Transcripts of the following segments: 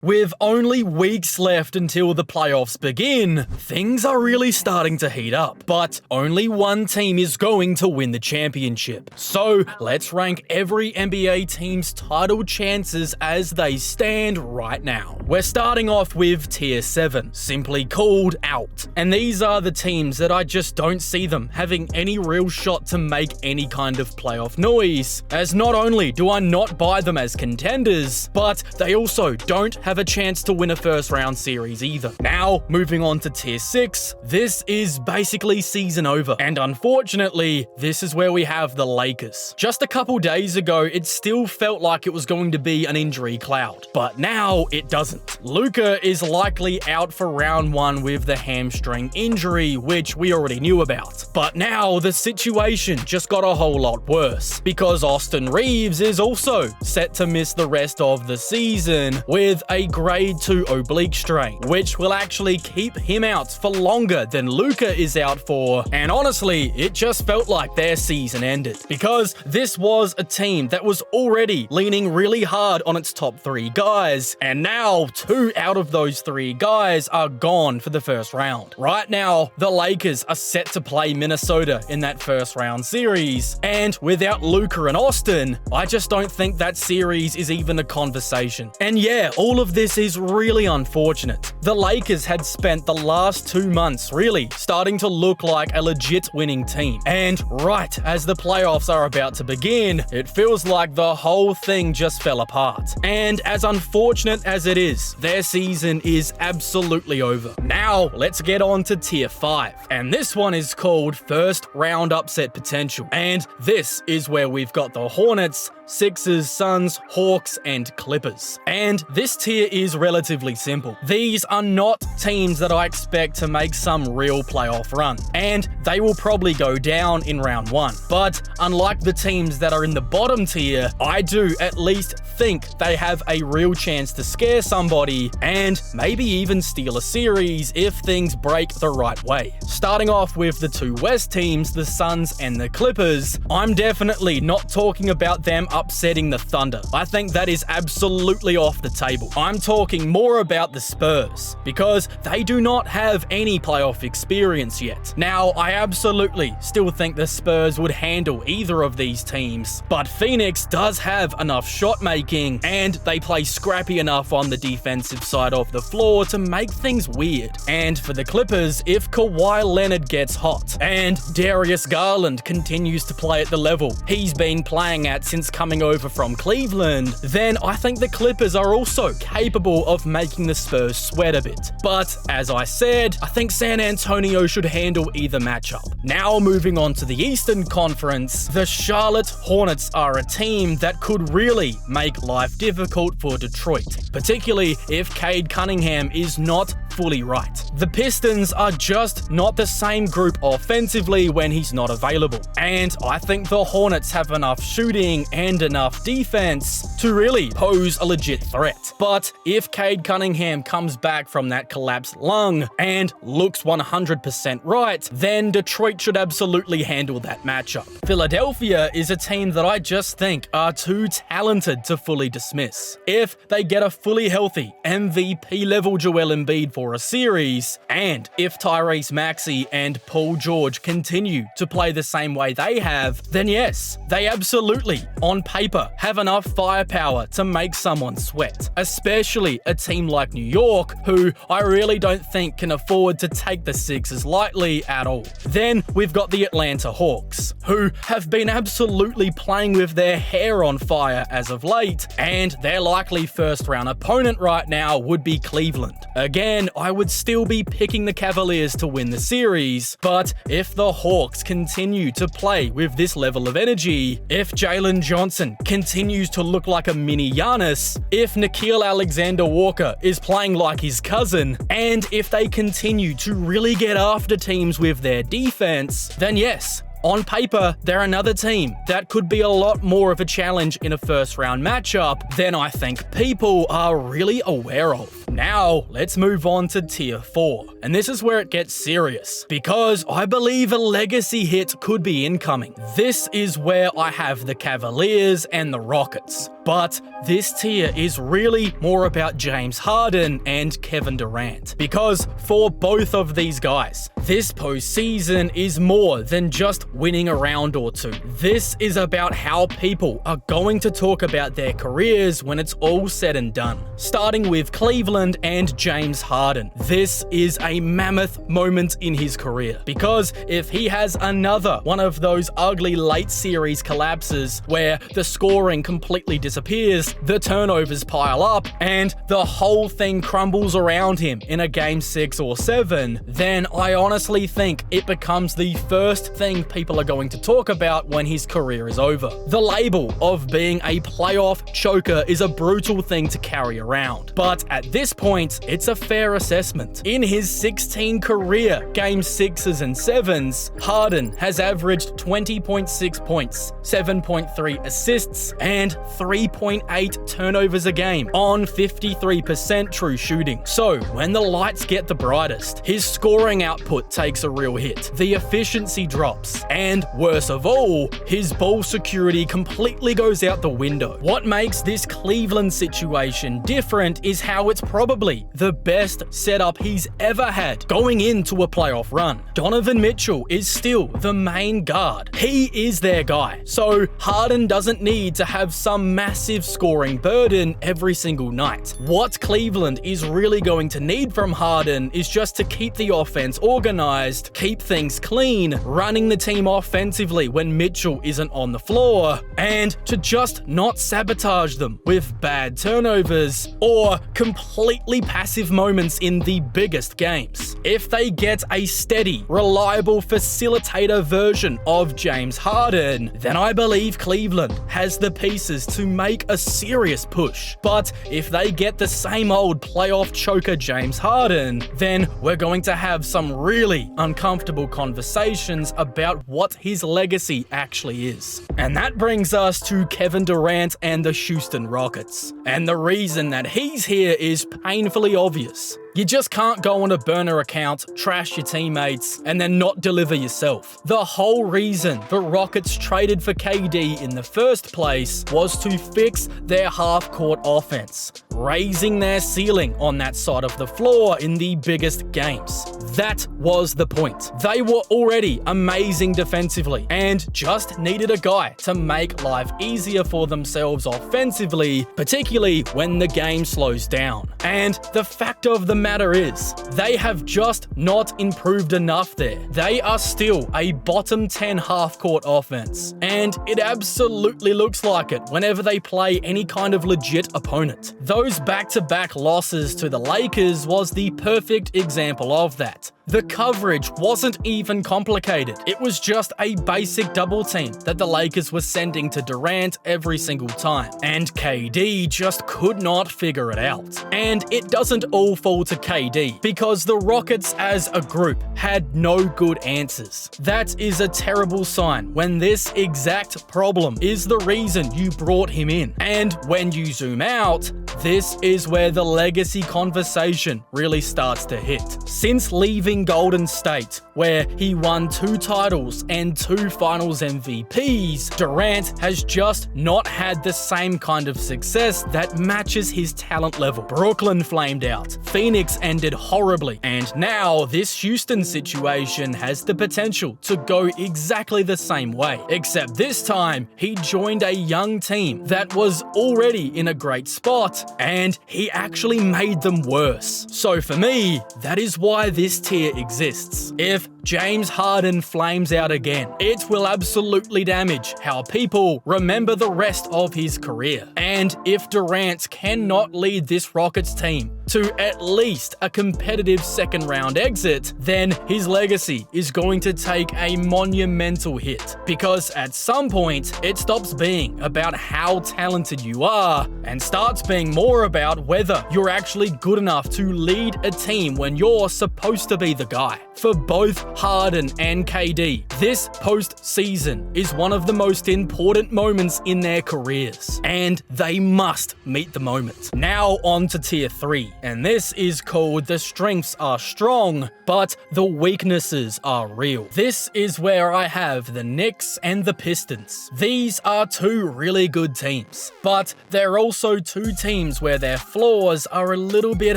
With only weeks left until the playoffs begin, things are really starting to heat up, but only one team is going to win the championship. So let's rank every NBA team's title chances as they stand right now. We're starting off with Tier 7, simply called Out. And these are the teams that I just don't see them having any real shot to make any kind of playoff noise, as not only do I not buy them as contenders, but they also don't have a chance to win a first round series either. Now, moving on to Tier 6, this is basically season over, and unfortunately, this is where we have the Lakers. Just a couple days ago, it still felt like it was going to be an injury cloud, but now it doesn't. Luka is likely out for round 1 with the hamstring injury, which we already knew about. But now the situation just got a whole lot worse, because Austin Reeves is also set to miss the rest of the season with a grade 2 oblique strain, which will actually keep him out for longer than Luka is out for. And honestly, it just felt like their season ended, because this was a team that was already leaning really hard on its top 3 guys, and now 2 out of those 3 guys are gone for the first round. Right now, the Lakers are set to play Minnesota in that first round series, and without Luka and Austin, I just don't think that series is even a conversation. And yeah, all of this is really unfortunate. The Lakers had spent the last 2 months really starting to look like a legit winning team, and right as the playoffs are about to begin, it feels like the whole thing just fell apart. And as unfortunate as it is, their season is absolutely over. Now, let's get on to Tier 5, and this one is called First Round Upset Potential, and this is where we've got the Hornets, Sixers, Suns, Hawks, and Clippers. And this tier is relatively simple. These are not teams that I expect to make some real playoff run, and they will probably go down in round 1. But unlike the teams that are in the bottom tier, I do at least think they have a real chance to scare somebody and maybe even steal a series if things break the right way. Starting off with the 2 West teams, the Suns and the Clippers, I'm definitely not talking about them upsetting the Thunder. I think that is absolutely off the table. I'm talking more about the Spurs, because they do not have any playoff experience yet. Now, I absolutely still think the Spurs would handle either of these teams, but Phoenix does have enough shot making, and they play scrappy enough on the defensive side of the floor to make things weird. And for the Clippers, if Kawhi Leonard gets hot, and Darius Garland continues to play at the level he's been playing at since coming over from Cleveland, then I think the Clippers are also capable of making the Spurs sweat a bit. But as I said, I think San Antonio should handle either matchup. Now moving on to the Eastern Conference, the Charlotte Hornets are a team that could really make life difficult for Detroit, particularly if Cade Cunningham is not fully right. The Pistons are just not the same group offensively when he's not available, and I think the Hornets have enough shooting and enough defense to really pose a legit threat. But if Cade Cunningham comes back from that collapsed lung and looks 100% right, then Detroit should absolutely handle that matchup. Philadelphia is a team that I just think are too talented to fully dismiss. If they get a fully healthy MVP level Joel Embiid for a series, and if Tyrese Maxey and Paul George continue to play the same way they have, then yes, they absolutely, on paper, have enough firepower to make someone sweat, especially a team like New York, who I really don't think can afford to take the Sixers lightly at all. Then we've got the Atlanta Hawks, who have been absolutely playing with their hair on fire as of late, and their likely first round opponent right now would be Cleveland. Again, I would still be picking the Cavaliers to win the series, but if the Hawks continue to play with this level of energy, if Jalen Johnson continues to look like a mini Giannis, if Nickeil Alexander-Walker is playing like his cousin, and if they continue to really get after teams with their defense, then yes, on paper, they're another team that could be a lot more of a challenge in a first round matchup than I think people are really aware of. Now, let's move on to Tier 4. And this is where it gets serious, because I believe a legacy hit could be incoming. This is where I have the Cavaliers and the Rockets. But this tier is really more about James Harden and Kevin Durant. Because for both of these guys, this postseason is more than just winning a round or two. This is about how people are going to talk about their careers when it's all said and done. Starting with Cleveland and James Harden. This is a mammoth moment in his career. Because if he has another one of those ugly late series collapses where the scoring completely disappears, the turnovers pile up, and the whole thing crumbles around him in a game 6 or 7, then I honestly think it becomes the first thing people are going to talk about when his career is over. The label of being a playoff choker is a brutal thing to carry around, but at this point, it's a fair assessment. In his 16 career game 6s and 7s, Harden has averaged 20.6 points, 7.3 assists, and 3.8 turnovers a game on 53% true shooting. So when the lights get the brightest, his scoring output takes a real hit, the efficiency drops, and worse of all, his ball security completely goes out the window. What makes this Cleveland situation different is how it's probably the best setup he's ever had going into a playoff run. Donovan Mitchell is still the main guard. He is their guy. So Harden doesn't need to have some massive scoring burden every single night. What Cleveland is really going to need from Harden is just to keep the offense organized, keep things clean, running the team offensively when Mitchell isn't on the floor, and to just not sabotage them with bad turnovers or completely passive moments in the biggest games. If they get a steady, reliable facilitator version of James Harden, then I believe Cleveland has the pieces to make a serious push. But if they get the same old playoff choker James Harden, then we're going to have some really uncomfortable conversations about what his legacy actually is. And that brings us to Kevin Durant and the Houston Rockets. And the reason that he's here is painfully obvious. You just can't go on a burner account, trash your teammates, and then not deliver yourself. The whole reason the Rockets traded for KD in the first place was to fix their half-court offense, raising their ceiling on that side of the floor in the biggest games. That was the point. They were already amazing defensively and just needed a guy to make life easier for themselves offensively, particularly when the game slows down. And the fact of the matter is, they have just not improved enough there. They are still a bottom 10 half-court offense, and it absolutely looks like it whenever they play any kind of legit opponent. Those back-to-back losses to the Lakers was the perfect example of that. The coverage wasn't even complicated. It was just a basic double team that the Lakers were sending to Durant every single time, and KD just could not figure it out. And it doesn't all fall to KD, because the Rockets as a group had no good answers. That is a terrible sign when this exact problem is the reason you brought him in. And when you zoom out, this is where the legacy conversation really starts to hit. Since leaving Golden State, where he won 2 titles and 2 finals MVPs, Durant has just not had the same kind of success that matches his talent level. Brooklyn flamed out, Phoenix ended horribly, and now this Houston situation has the potential to go exactly the same way. Except this time, he joined a young team that was already in a great spot, and he actually made them worse. So for me, that is why this tier exists. If James Harden flames out again, it will absolutely damage how people remember the rest of his career. And if Durant cannot lead this Rockets team to at least a competitive second round exit, then his legacy is going to take a monumental hit, because at some point it stops being about how talented you are and starts being more about whether you're actually good enough to lead a team when you're supposed to be be the guy. For both Harden and KD, this postseason is one of the most important moments in their careers, and they must meet the moment. Now on to tier 3, and this is called the strengths are strong, but the weaknesses are real. This is where I have the Knicks and the Pistons. These are two really good teams, but they're also two teams where their flaws are a little bit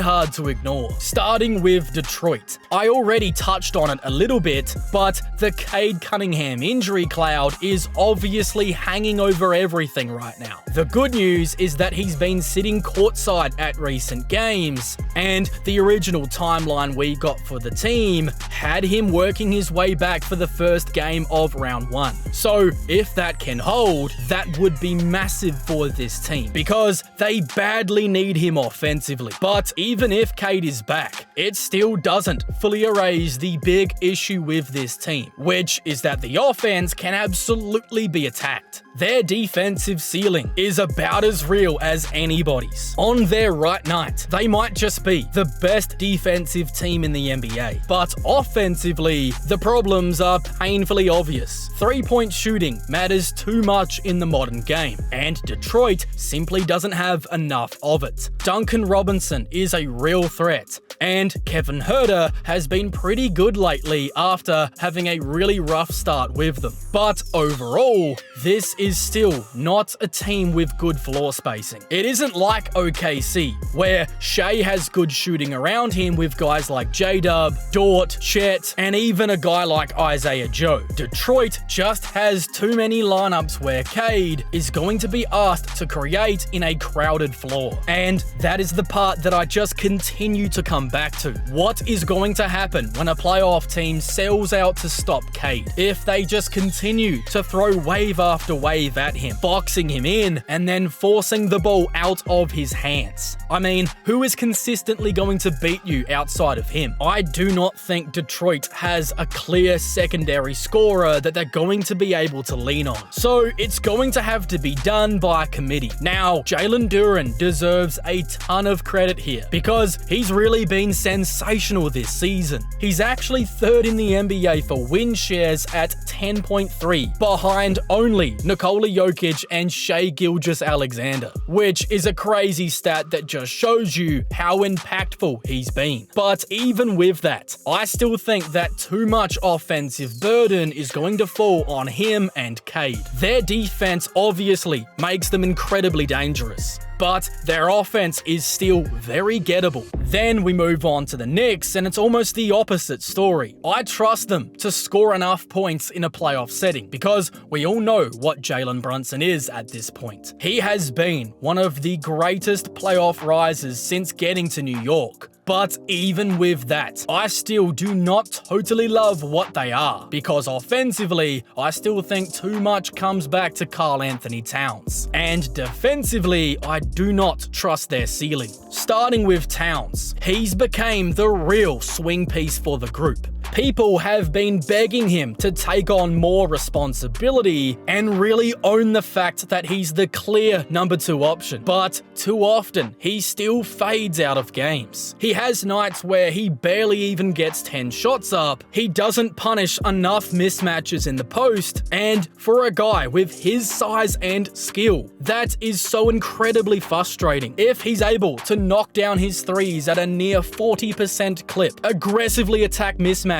hard to ignore. Starting with Detroit. I already touched on it a little bit, but the Cade Cunningham injury cloud is obviously hanging over everything right now. The good news is that he's been sitting courtside at recent games, and the original timeline we got for the team had him working his way back for the first game of round 1. So if that can hold, that would be massive for this team, because they badly need him offensively. But even if Cade is back, it still doesn't fully erase the big issue with this team, which is that the offense can absolutely be attacked. Their defensive ceiling is about as real as anybody's. On their right night, they might just be the best defensive team in the NBA, but offensively, the problems are painfully obvious. Three-point shooting matters too much in the modern game, and Detroit simply doesn't have enough of it. Duncan Robinson is a real threat, and Kevin Huerter has been pretty good lately after having a really rough start with them. But overall, this is still not a team with good floor spacing. It isn't like OKC, where Shai has good shooting around him with guys like J-Dub, Dort, Chet, and even a guy like Isaiah Joe. Detroit just has too many lineups where Cade is going to be asked to create in a crowded floor. And that is the part that I just continue to come back to. What is going to happen when a playoff team sells out to stop Cade? If they just continue to throw wave after wave at him, boxing him in, and then forcing the ball out of his hands. I mean, who is consistently going to beat you outside of him? I do not think Detroit has a clear secondary scorer that they're going to be able to lean on. So it's going to have to be done by committee. Now, Jalen Durant deserves a ton of credit here, because he's really been sensational this season. He's actually third in the NBA for win shares at 10.3, behind only Nikola Jokic and Shai Gilgeous-Alexander, which is a crazy stat that just shows you how impactful he's been. But even with that, I still think that too much offensive burden is going to fall on him and Cade. Their defense obviously makes them incredibly dangerous, but their offense is still very gettable. Then we move on to the Knicks, and it's almost the opposite story. I trust them to score enough points in a playoff setting, because we all know what Jalen Brunson is at this point. He has been one of the greatest playoff risers since getting to New York. But even with that, I still do not totally love what they are, because offensively, I still think too much comes back to Karl Anthony Towns. And defensively, I do not trust their ceiling. Starting with Towns, he's became the real swing piece for the group. People have been begging him to take on more responsibility and really own the fact that he's the clear number 2 option. But too often, he still fades out of games. He has nights where he barely even gets 10 shots up, he doesn't punish enough mismatches in the post, and for a guy with his size and skill, that is so incredibly frustrating. If he's able to knock down his threes at a near 40% clip, aggressively attack mismatches,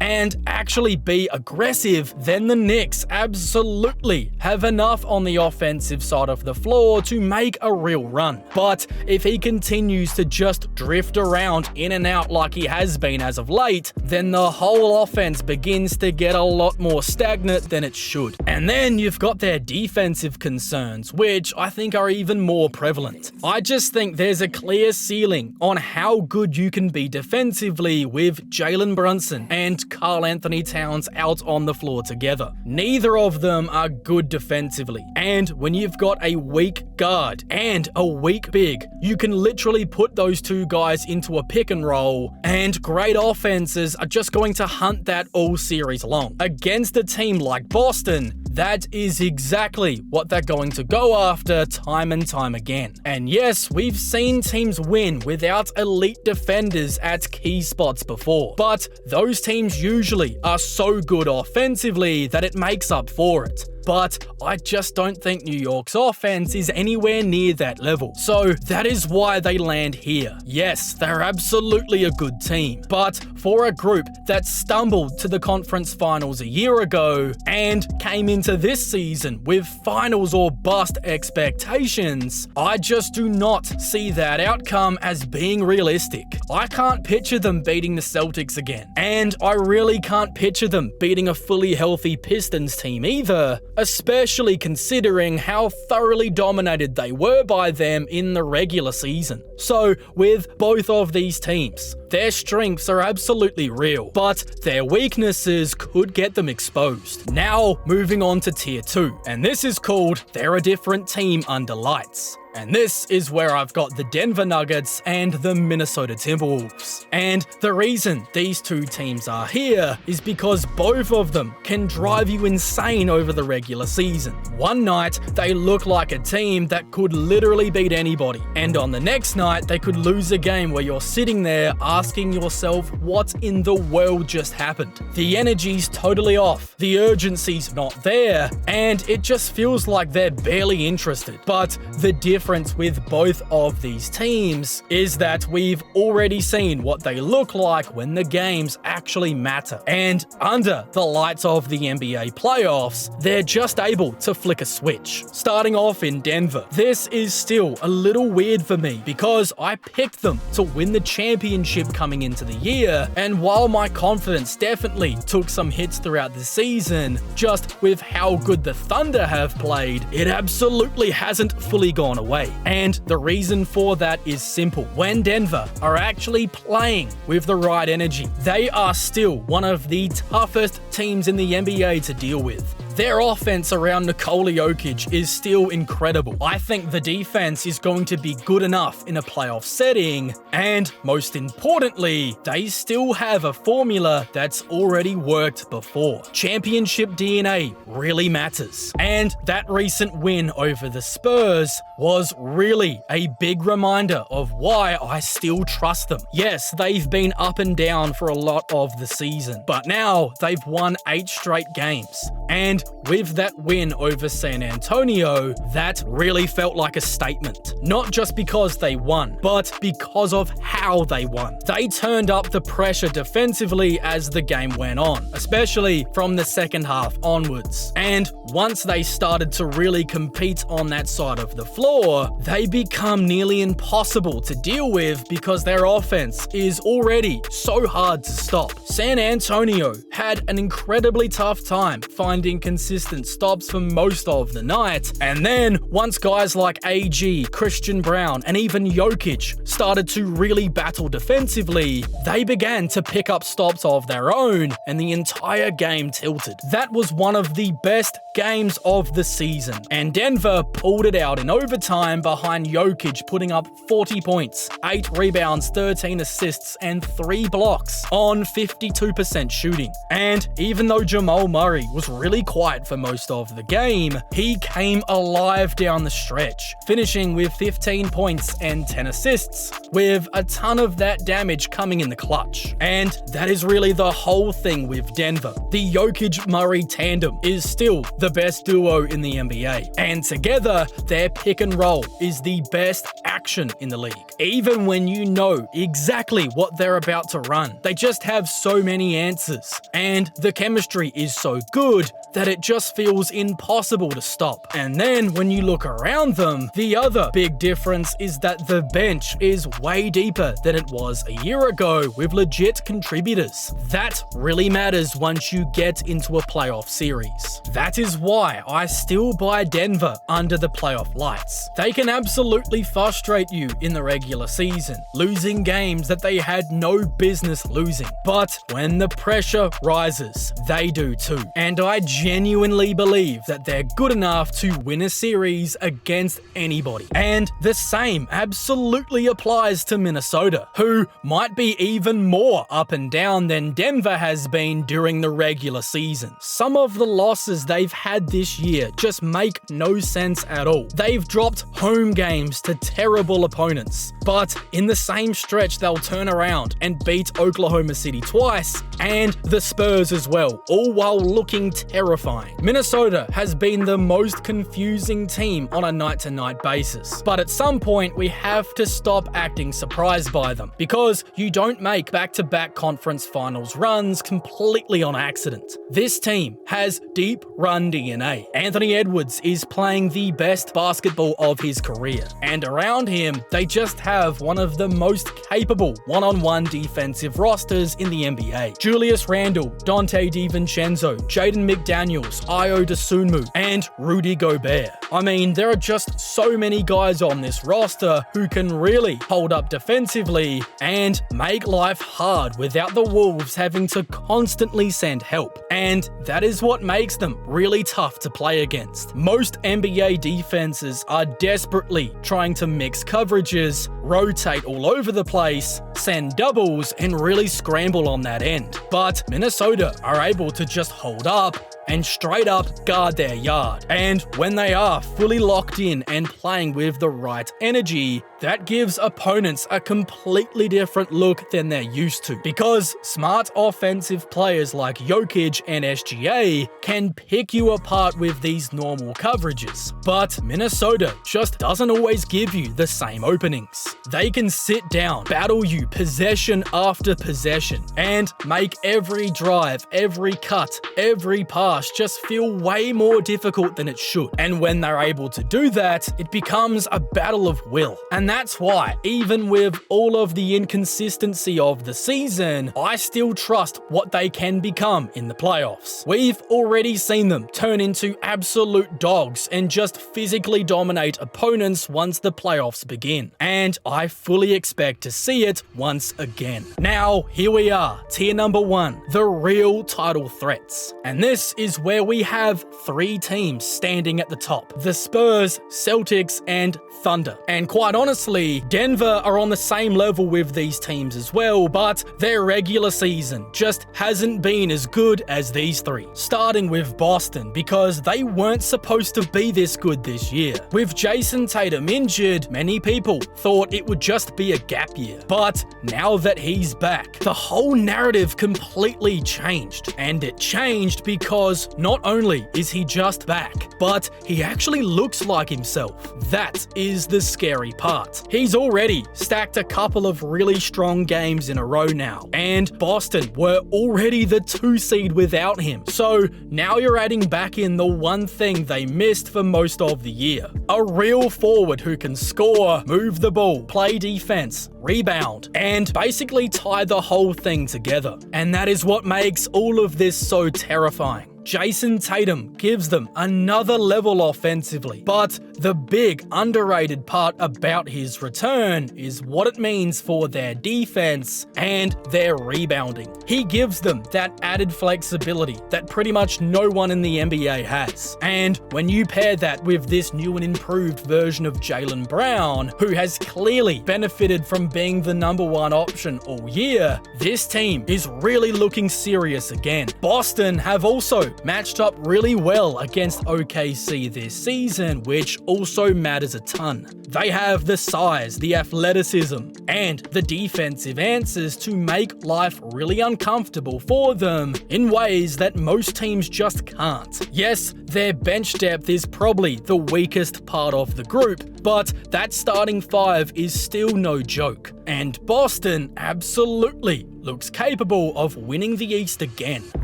and actually be aggressive, then the Knicks absolutely have enough on the offensive side of the floor to make a real run. But if he continues to just drift around in and out like he has been as of late, then the whole offense begins to get a lot more stagnant than it should. And then you've got their defensive concerns, which I think are even more prevalent. I just think there's a clear ceiling on how good you can be defensively with Jalen Brunson and Karl Anthony Towns out on the floor together. Neither of them are good defensively, and when you've got a weak guard and a weak big, you can literally put those two guys into a pick and roll, and great offenses are just going to hunt that all series long. Against a team like Boston, That is exactly what they're going to go after time and time again. And yes, we've seen teams win without elite defenders at key spots before, but those teams usually are so good offensively that it makes up for it. But I just don't think New York's offense is anywhere near that level. So that is why they land here. Yes, they're absolutely a good team, but for a group that stumbled to the conference finals a year ago and came into this season with finals or bust expectations, I just do not see that outcome as being realistic. I can't picture them beating the Celtics again, and I really can't picture them beating a fully healthy Pistons team either, especially considering how thoroughly dominated they were by them in the regular season. So with both of these teams, their strengths are absolutely real, but their weaknesses could get them exposed. Now moving on to tier 2, and this is called They're a Different Team Under Lights. And this is where I've got the Denver Nuggets and the Minnesota Timberwolves. And the reason these two teams are here is because both of them can drive you insane over the regular season. One night, they look like a team that could literally beat anybody. And on the next night, they could lose a game where you're sitting there asking yourself, what in the world just happened? The energy's totally off, the urgency's not there, and it just feels like they're barely interested. But the difference with both of these teams is that we've already seen what they look like when the games actually matter. And under the lights of the NBA playoffs, they're just able to flick a switch. Starting off in Denver, this is still a little weird for me because I picked them to win the championship coming into the year, and while my confidence definitely took some hits throughout the season, just with how good the Thunder have played, it absolutely hasn't fully gone away. And the reason for that is simple. When Denver are actually playing with the right energy, they are still one of the toughest teams in the NBA to deal with. Their offense around Nikola Jokic is still incredible. I think the defense is going to be good enough in a playoff setting, and most importantly, they still have a formula that's already worked before. Championship DNA really matters, and that recent win over the Spurs was really a big reminder of why I still trust them. Yes, they've been up and down for a lot of the season, but now they've won 8 straight games. And with that win over San Antonio, that really felt like a statement. Not just because they won, but because of how they won. They turned up the pressure defensively as the game went on, especially from the second half onwards. And once they started to really compete on that side of the floor, they become nearly impossible to deal with because their offense is already so hard to stop. San Antonio had an incredibly tough time finding consistent stops for most of the night, and then once guys like AG, Christian Brown, and even Jokic started to really battle defensively, they began to pick up stops of their own, and the entire game tilted. That was one of the best games of the season, and Denver pulled it out in overtime behind Jokic putting up 40 points, 8 rebounds, 13 assists, and 3 blocks on 52% shooting. And even though Jamal Murray was really quiet for most of the game, he came alive down the stretch, finishing with 15 points and 10 assists, with a ton of that damage coming in the clutch. And that is really the whole thing with Denver. The Jokic-Murray tandem is still the best duo in the NBA, and together, their pick and roll is the best action in the league. Even when you know exactly what they're about to run, they just have so many answers, and the chemistry is so good that it just feels impossible to stop. And then when you look around them, the other big difference is that the bench is way deeper than it was a year ago with legit contributors. That really matters once you get into a playoff series. That is why I still buy Denver under the playoff lights. They can absolutely frustrate you in the regular season, losing games that they had no business losing. But when the pressure rises, they do too. And I genuinely believe that they're good enough to win a series against anybody. And the same absolutely applies to Minnesota. Minnesota, who might be even more up and down than Denver has been during the regular season. Some of the losses they've had this year just make no sense at all. They've dropped home games to terrible opponents, but in the same stretch they'll turn around and beat Oklahoma City twice and the Spurs as well, all while looking terrifying. Minnesota has been the most confusing team on a night-to-night basis, but at some point we have to stop acting surprised by them, because you don't make back-to-back conference finals runs completely on accident. This team has deep run DNA. Anthony Edwards is playing the best basketball of his career, and around him they just have one of the most capable one-on-one defensive rosters in the NBA. Julius Randle, Dante DiVincenzo, Jaden McDaniels, Ayo Dosunmu, and Rudy Gobert. I mean, there are just so many guys on this roster who can really hold up defensively and make life hard without the Wolves having to constantly send help. And that is what makes them really tough to play against. Most NBA defenses are desperately trying to mix coverages, rotate all over the place, send doubles, and really scramble on that end. But Minnesota are able to just hold up and straight up guard their yard. And when they are fully locked in and playing with the right energy, that gives opponents a completely different look than they're used to, because smart offensive players like Jokic and SGA can pick you apart with these normal coverages. But Minnesota just doesn't always give you the same openings. They can sit down, battle you possession after possession, and make every drive, every cut, every pass just feel way more difficult than it should. And when they're able to do that, it becomes a battle of will. And that's why, even with all of the inconsistency of the season, I still trust what they can become in the playoffs. We've already seen them turn into absolute dogs and just physically dominate opponents once the playoffs begin. And I fully expect to see it once again. Now, here we are, tier number 1, the real title threats. And this is where we have 3 teams standing at the top: the Spurs, Celtics, and Thunder. And quite honestly, Denver are on the same level with these teams as well, but their regular season just hasn't been as good as these 3. Starting with Boston, because they weren't supposed to be this good this year. With Jayson Tatum injured, many people thought it would just be a gap year. But now that he's back, the whole narrative completely changed. And it changed because not only is he just back, but he actually looks like himself. That is the scary part. He's already stacked a couple of really strong games in a row now, and Boston were already the 2 seed without him. So now you're adding back in the one thing they missed for most of the year: a real forward who can score, move the ball, play defense, rebound, and basically tie the whole thing together. And that is what makes all of this so terrifying. Jayson Tatum gives them another level offensively, but the big underrated part about his return is what it means for their defense and their rebounding. He gives them that added flexibility that pretty much no one in the NBA has. And when you pair that with this new and improved version of Jaylen Brown, who has clearly benefited from being the #1 option all year, this team is really looking serious again. Boston have also matched up really well against OKC this season, which also matters a ton. They have the size, the athleticism, and the defensive answers to make life really uncomfortable for them in ways that most teams just can't. Yes, their bench depth is probably the weakest part of the group, but that starting 5 is still no joke. And Boston absolutely looks capable of winning the East again.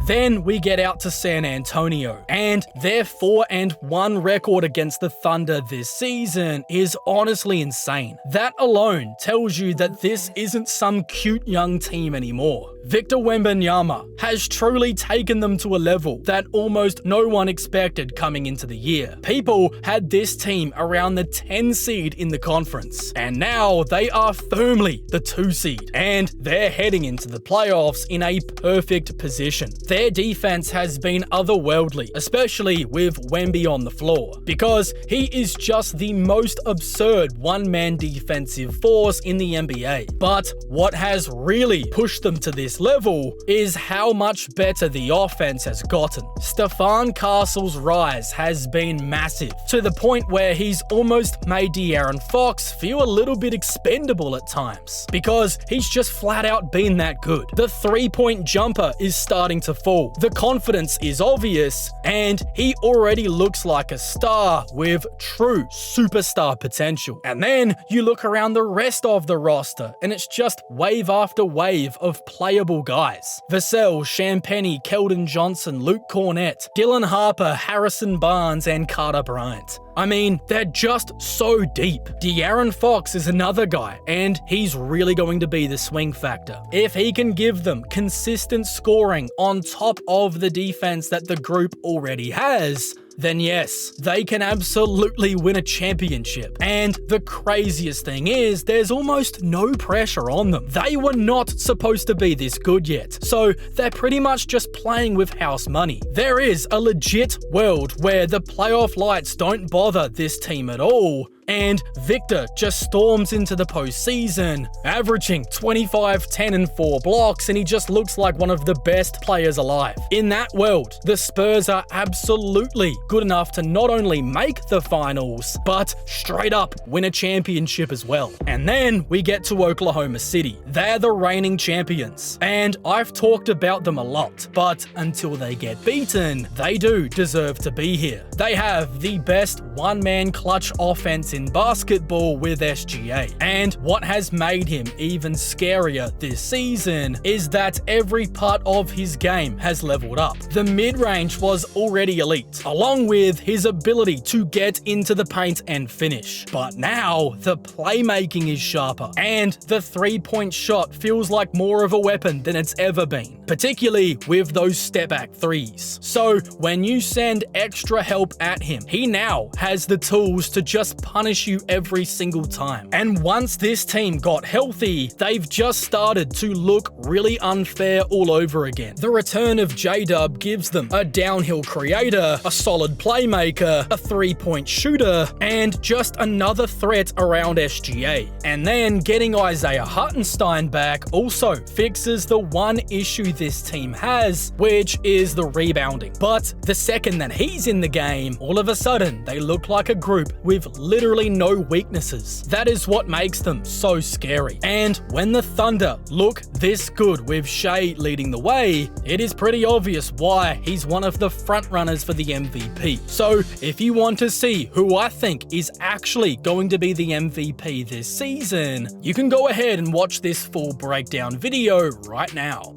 Then we get out to San Antonio, and their 4-1 record against the Thunder this season is honestly insane. That alone tells you that this isn't some cute young team anymore. Victor Wembanyama has truly taken them to a level that almost no one expected coming into the year. People had this team around the 10 seed in the conference, and now they are firmly the 2 seed, and they're heading into the playoffs in a perfect position. Their defense has been otherworldly, especially with Wemby on the floor, because he is just the most absurd one-man defensive force in the NBA. But what has really pushed them to this level is how much better the offense has gotten. Stephon Castle's rise has been massive, to the point where he's almost made De'Aaron Fox feel a little bit expendable at times, because he's just flat out been that good. The three-point jumper is starting to fall, the confidence is obvious, and he already looks like a star with true superstar potential. And then you look around the rest of the roster, and it's just wave after wave of playable guys. Vassell, Champagnie, Keldon Johnson, Luke Cornett, Dylan Harper, Harrison Barnes, and Carter Bryant. I mean, they're just so deep. De'Aaron Fox is another guy, and he's really going to be the swing factor. If he can give them consistent scoring on top of the defense that the group already has, then yes, they can absolutely win a championship. And the craziest thing is, there's almost no pressure on them. They were not supposed to be this good yet, so they're pretty much just playing with house money. There is a legit world where the playoff lights don't bother this team at all, and Victor just storms into the postseason, averaging 25, 10, and 4 blocks, and he just looks like one of the best players alive. In that world, the Spurs are absolutely good enough to not only make the finals, but straight up win a championship as well. And then we get to Oklahoma City. They're the reigning champions, and I've talked about them a lot, but until they get beaten, they do deserve to be here. They have the best one-man clutch offense in basketball with SGA. And what has made him even scarier this season is that every part of his game has leveled up. The mid-range was already elite, along with his ability to get into the paint and finish. But now, the playmaking is sharper, and the three-point shot feels like more of a weapon than it's ever been, particularly with those step-back threes. So when you send extra help at him, he now has the tools to just punish you every single time. And once this team got healthy, they've just started to look really unfair all over again. The return of J-Dub gives them a downhill creator, a solid playmaker, a three-point shooter, and just another threat around SGA. And then getting Isaiah Hartenstein back also fixes the one issue this team has, which is the rebounding. But the second that he's in the game, all of a sudden they look like a group with literally no weaknesses. That is what makes them so scary. And when the Thunder look this good with Shai leading the way, it is pretty obvious why he's one of the front runners for the MVP. So if you want to see who I think is actually going to be the MVP this season, you can go ahead and watch this full breakdown video right now.